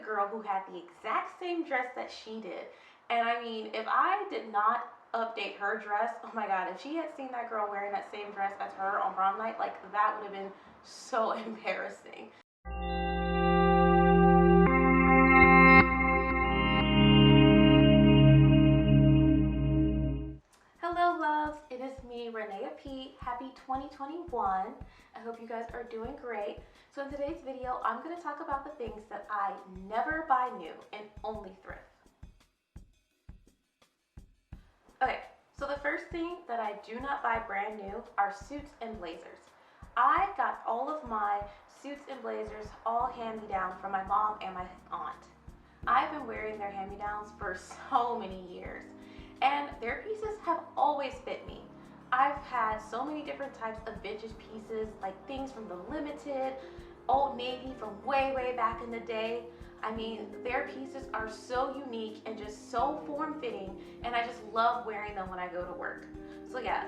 girl who had the exact same dress that she did. And I mean, if I did not update her dress, oh my god, if she had seen that girl wearing that same dress as her on prom night, like that would have been so embarrassing. Hello loves, it is me, ReneA P. Happy 2021. I hope you guys are doing great. So in today's video, I'm going to talk about the things that I never buy new and only thrift. Okay, so the first thing that I do not buy brand new are suits and blazers. I got all of my suits and blazers all hand-me-down from my mom and my aunt. I've been wearing their hand-me-downs for so many years, and their pieces have always fit me. I've had so many different types of vintage pieces, like things from the Limited, Old Navy from way back in the day. I mean, their pieces are so unique and just so form-fitting, and I just love wearing them when I go to work. So yeah,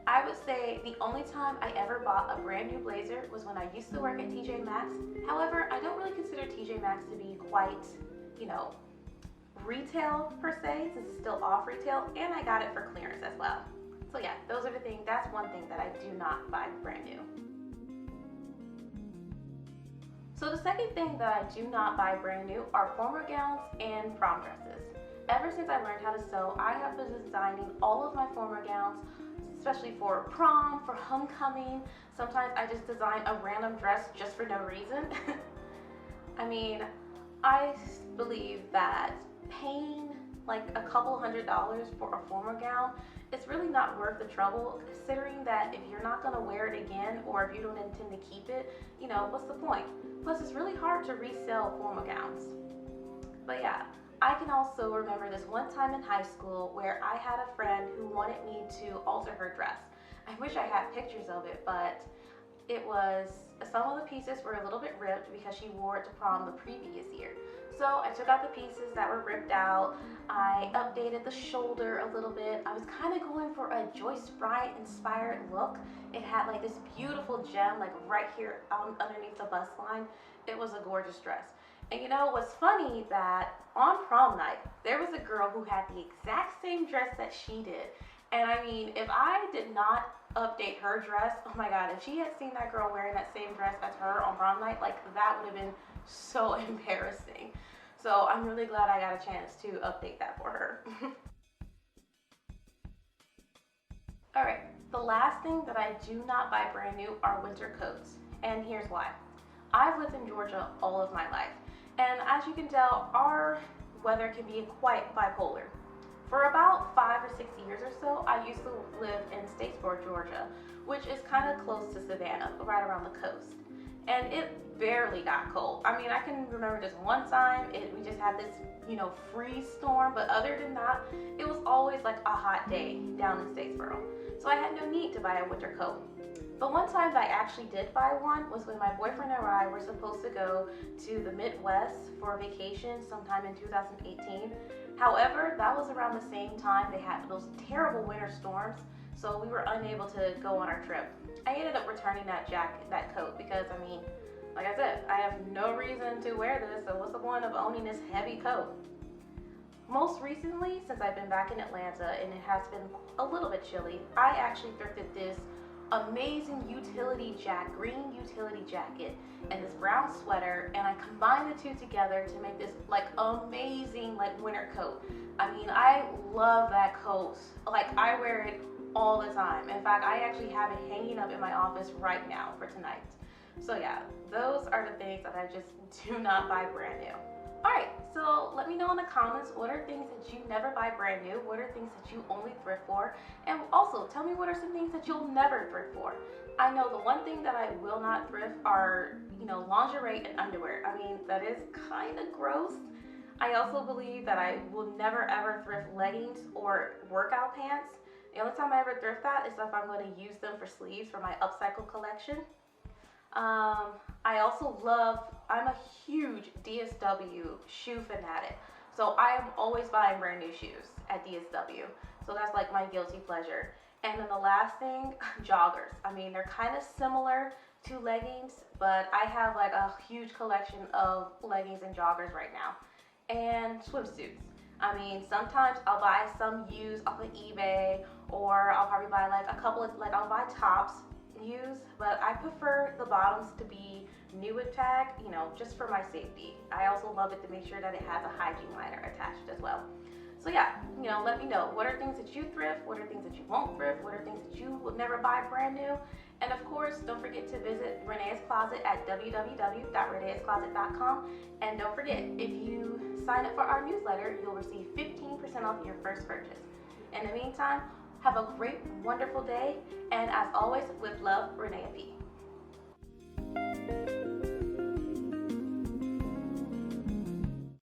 I would say the only time I ever bought a brand new blazer was when I used to work at TJ Maxx. However, I don't really consider TJ Maxx to be quite, retail per se, since it's still off retail, and I got it for clearance as well. So yeah, those are the things. That's one thing that I do not buy brand new. So the second thing that I do not buy brand new are formal gowns and prom dresses. Ever since I learned how to sew, I have been designing all of my formal gowns, especially for prom, for homecoming. Sometimes I just design a random dress just for no reason. I mean, I believe that paying like a couple $100s for a formal gown, it's really not worth the trouble, considering that if you're not going to wear it again, or if you don't intend to keep it, what's the point? Plus, it's really hard to resell formal gowns. But yeah, I can also remember this one time in high school where I had a friend who wanted me to alter her dress. I wish I had pictures of it, but some of the pieces were a little bit ripped because she wore it to prom the previous year. So I took out the pieces that were ripped out. I updated the shoulder a little bit. I was kind of going for a Joyce Bryant inspired look. It had like this beautiful gem like right here underneath the bust line. It was a gorgeous dress. And what's funny, that on prom night, there was a girl who had the exact same dress that she did. And I mean, if I did not update her dress, oh my god, if she had seen that girl wearing that same dress as her on prom night, like that would have been so embarrassing. So I'm really glad I got a chance to update that for her. Alright, the last thing that I do not buy brand new are winter coats. And here's why. I've lived in Georgia all of my life. And as you can tell, our weather can be quite bipolar. For about 5 or 6 years or so, I used to live in Statesboro, Georgia, which is kind of close to Savannah, right around the coast. And it barely got cold. I mean, I can remember this one time, we just had this, freeze storm, but other than that, it was always like a hot day down in Statesboro. So I had no need to buy a winter coat. But one time that I actually did buy one was when my boyfriend and I were supposed to go to the Midwest for a vacation sometime in 2018. However, that was around the same time they had those terrible winter storms, so we were unable to go on our trip. I ended up returning that coat because, I mean, like I said, I have no reason to wear this, so what's the point of owning this heavy coat? Most recently, since I've been back in Atlanta and it has been a little bit chilly, I actually thrifted this amazing green utility jacket and this brown sweater, and I combined the two together to make this like amazing winter coat. I mean, I love that coat. Like, I wear it all the time. In fact, I actually have it hanging up in my office right now for tonight. So yeah, those are the things that I just do not buy brand new. Alright, so let me know in the comments, what are things that you never buy brand new? What are things that you only thrift for? And also, tell me what are some things that you'll never thrift for? I know the one thing that I will not thrift are, lingerie and underwear. I mean, that is kind of gross. I also believe that I will never ever thrift leggings or workout pants. The only time I ever thrift that is if I'm going to use them for sleeves for my upcycle collection. I'm a huge DSW shoe fanatic. So I am always buying brand new shoes at DSW. So that's like my guilty pleasure. And then the last thing, joggers. I mean, they're kind of similar to leggings, but I have like a huge collection of leggings and joggers right now, and swimsuits. I mean, sometimes I'll buy some used off of eBay, or I'll probably buy like a couple of, like I'll buy tops used, but I prefer the bottoms to be new with tag, you know, just for my safety. I also love it to make sure that it has a hygiene liner attached as well. So yeah, you know, let me know, what are things that you thrift, what are things that you won't thrift, what are things that you would never buy brand new, and of course, don't forget to visit ReneA's Closet at www.reneascloset.com, and don't forget, if you sign up for our newsletter, you'll receive 15% off your first purchase. In the meantime, have a great, wonderful day, and as always, with love, ReneA P.